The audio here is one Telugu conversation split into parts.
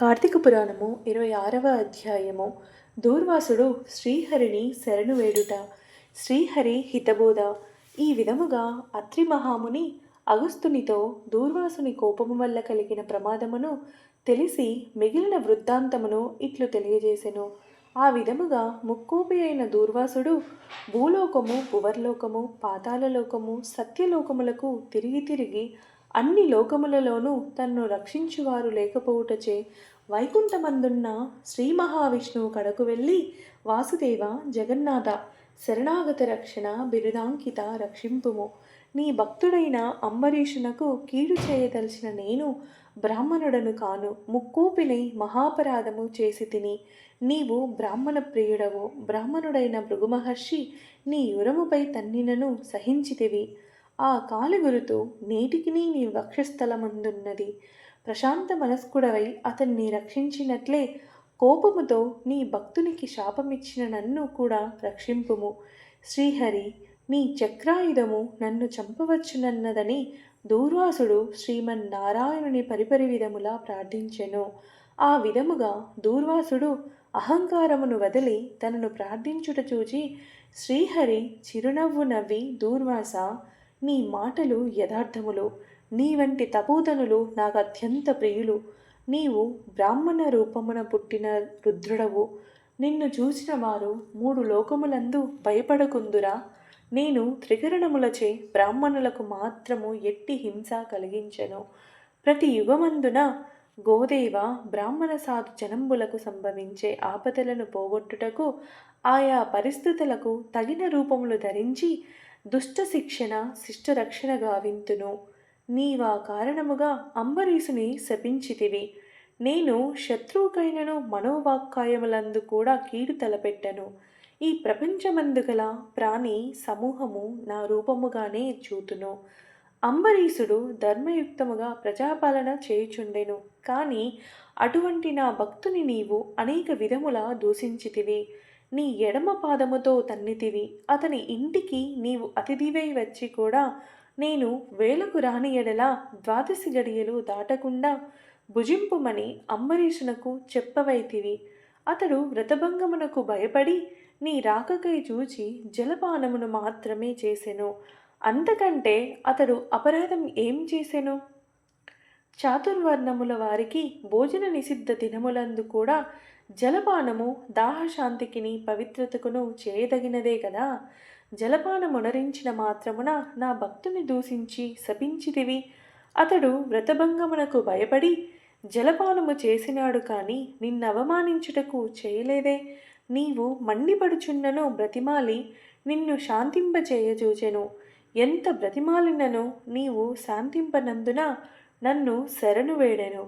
కార్తీక పురాణము 26వ అధ్యాయము. దూర్వాసుడు శ్రీహరిని శరణు వేడుట. శ్రీహరి హితబోధ. ఈ విధముగా అత్రి మహాముని అగస్తునితో దూర్వాసుని కోపము వల్ల కలిగిన ప్రమాదమును తెలిసి మిగిలిన వృత్తాంతమును ఇట్లు తెలియజేసెను. ఆ విధముగా ముక్కోపి అయిన దూర్వాసుడు భూలోకము, భువర్లోకము, పాతాళలోకము, సత్యలోకములకు తిరిగి తిరిగి అన్ని లోకములలోనూ తన్ను రక్షించువారు లేకపోవుటచే వైకుంఠమందున్న శ్రీ మహావిష్ణువు కడకు వెళ్ళి, వాసుదేవ, జగన్నాథ, శరణాగత రక్షణ బిరుదాంకిత రక్షింపుము. నీ భక్తుడైన అంబరీషునకు కీడు చేయదలిచిన నేను బ్రాహ్మణుడను కాను. ముక్కోపిని మహాపరాధము చేసి తిని. నీవు బ్రాహ్మణ ప్రియుడవు. బ్రాహ్మణుడైన భృగుమహర్షి నీ యురముపై తన్నినను సహించితివి. ఆ కాలిగురుతు నేటికి నీ వక్షస్థలమందున్నది. ప్రశాంత మనస్కుడవై అతన్ని రక్షించినట్లే కోపముతో నీ భక్తునికి శాపమిచ్చిన నన్ను కూడా రక్షింపుము. శ్రీహరి, నీ చక్రాయుధము నన్ను చంపవచ్చునన్నదని దూర్వాసుడు శ్రీమన్నారాయణుని పరిపరి విధములా ప్రార్థించెను. ఆ విధముగా దూర్వాసుడు అహంకారమును వదిలి తనను ప్రార్థించుట చూచి శ్రీహరి చిరునవ్వు నవ్వి, దూర్వాస, నీ మాటలు యథార్థములు. నీ వంటి తపోధనులు నాకు అత్యంత ప్రియులు. నీవు బ్రాహ్మణ రూపమున పుట్టిన రుద్రుడవు. నిన్ను చూసిన వారు 3 లోకములందు భయపడకుందురా. నేను త్రికరణములచే బ్రాహ్మణులకు మాత్రము ఎట్టి హింస కలిగించెను. ప్రతి యుగమందున గోదేవ బ్రాహ్మణ సాధు జనంబులకు సంభవించే ఆపదలను పోగొట్టుటకు ఆయా పరిస్థితులకు తగిన రూపములు ధరించి దుష్ట శిక్షణ శిష్టరక్షణ గావింతును. నీవా కారణముగా అంబరీషుని శపించితివి. నేను శత్రువుకైనను మనోవాక్కాయములందు కూడా కీడు తలపెట్టను. ఈ ప్రపంచమందు గల ప్రాణి సమూహము నా రూపముగానే చూతును. అంబరీషుడు ధర్మయుక్తముగా ప్రజాపాలన చేయుచుండెను. కానీ అటువంటి నా భక్తుని నీవు అనేక విధముల దూషించితివి. నీ ఎడమ పాదముతో తన్నితివి. అతని ఇంటికి నీవు అతిథివై వచ్చి కూడా నేను వేలకు రాని ఎడల 12 గడియలు దాటకుండా భుజింపుమని అంబరీషునకు చెప్పవైతివి. అతడు వ్రతభంగమునకు భయపడి నీ రాకకై చూచి జలపానమును మాత్రమే చేసెను. అంతకంటే అతడు అపరాధం ఏం చేసెను? చాతుర్వర్ణముల వారికి భోజన నిషిద్ధ దినములందు కూడా జలపానము దాహశాంతికిని పవిత్రతకును చేయదగినదే కదా. జలపానమునరించిన మాత్రమున నా భక్తుని దూషించి శపించితివి. అతడు వ్రతభంగమునకు భయపడి జలపానము చేసినాడు కానీ నిన్నవమానించుటకు చేయలేదే. నీవు మండిపడుచున్నను బ్రతిమాలి నిన్ను శాంతింపచేయజూచెను. ఎంత బ్రతిమాలినను నీవు శాంతింపనందున నన్ను శరణు వేడెను.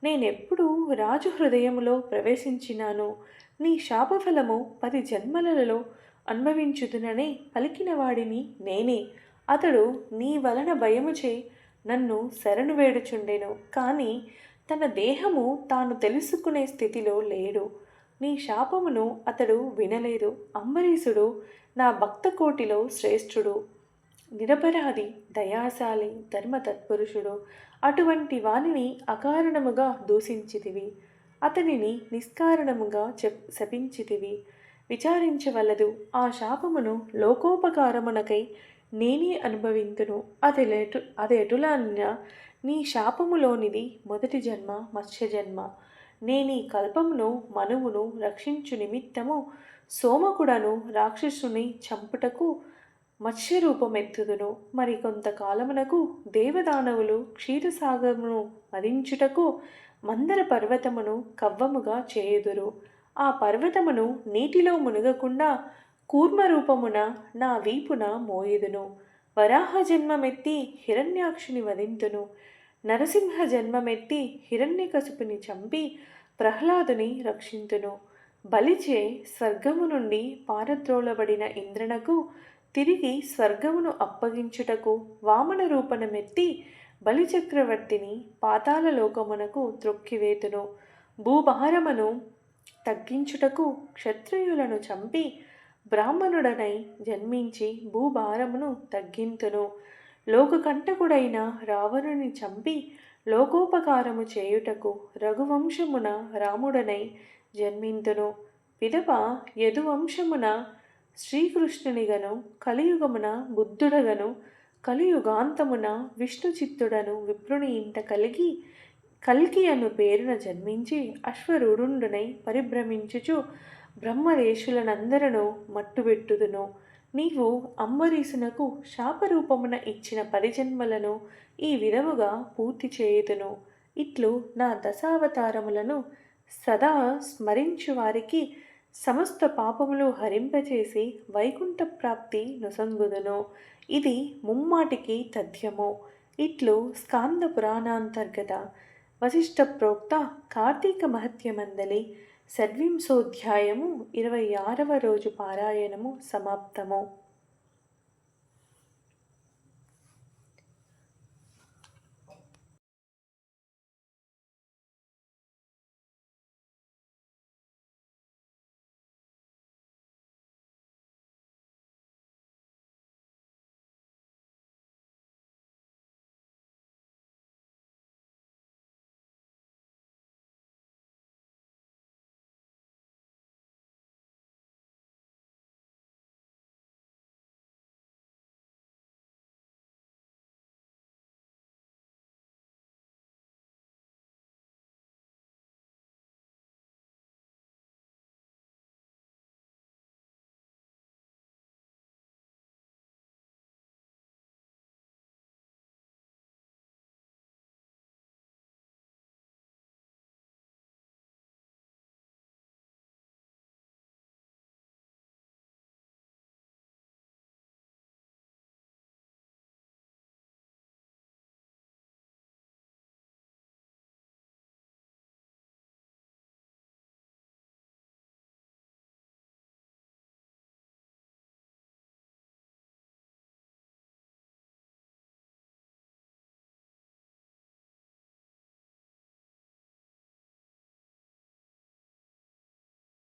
నేనెప్పుడు రాజు హృదయములో ప్రవేశించినాను. నీ శాపఫలము 10 జన్మలలో అనుభవించుదునని పలికిన వాడిని నేనే. అతడు నీ వలన భయముచే నన్ను శరణు వేడుచుండెను. కానీ తన దేహము తాను తెలుసుకునే స్థితిలో లేడు. నీ శాపమును అతడు వినలేదు. అంబరీషుడు నా భక్తకోటిలో శ్రేష్ఠుడు, నిరపరాధి, దయాశాలి, ధర్మతత్పురుషుడు. అటువంటి వానిని అకారణముగా దూషించితివి. అతనిని నిష్కారణముగా శపించితివి. విచారించవలదు. ఆ శాపమును లోకోపకారమునకై నేనే అనుభవింతును. అదెటులన్న నీ శాపములోనిది మొదటి జన్మ మత్స్యజన్మ. నేనీ కల్పమును మనువును రక్షించు నిమిత్తము సోమకుడను రాక్షసుని చంపుటకు మత్స్యరూపమెత్తుదును. మరి కొంతకాలమునకు దేవదానవులు క్షీరసాగరమును మదించుటకు మందర పర్వతమును కవ్వముగా చేయుదురు. ఆ పర్వతమును నీటిలో మునగకుండా కూర్మరూపమున నా వీపున మోయుదును. వరాహ జన్మమెత్తి హిరణ్యాక్షుని వధింతును. నరసింహ జన్మమెత్తి హిరణ్యకశిపుని చంపి ప్రహ్లాదుని రక్షింతును. బలిచే స్వర్గము నుండి పారద్రోలబడిన ఇంద్రనకు తిరిగి స్వర్గమును అప్పగించుటకు వామన రూపణమెత్తి బలిచక్రవర్తిని పాతాళలోకమునకు త్రొక్కివేతును. భూభారమును తగ్గించుటకు క్షత్రియులను చంపి బ్రాహ్మణుడనై జన్మించి భూభారమును తగ్గింతును. లోకకంటకుడైన రావణుని చంపి లోకోపకారము చేయుటకు రఘువంశమున రాముడనై జన్మింతును. విధవ యదువంశమున శ్రీకృష్ణునిగను, కలియుగమున బుద్ధుడగను, కలియుగాంతమున విష్ణు చిత్తుడను విప్రుని ఇంట కల్కి అను పేరున జన్మించి అశ్వరూఢుండునై పరిభ్రమించుచు బ్రహ్మదేశులనందరను మట్టుబెట్టుదును. నీవు అంబరీషునకు శాపరూపమున ఇచ్చిన 10 జన్మలను ఈ విధముగా పూర్తి చేయుదును. ఇట్లు నా దశావతారములను సదా స్మరించు వారికి సమస్త పాపములు హరింపచేసి వైకుంఠ ప్రాప్తి నొసంగుదును. ఇది ముమ్మాటికి తథ్యము. ఇట్లు స్కాంద పురాణాంతర్గత వశిష్ఠ ప్రోక్త కార్తీక మహత్యమందలి షడ్వింశోధ్యాయము 26వ రోజు పారాయణము సమాప్తము.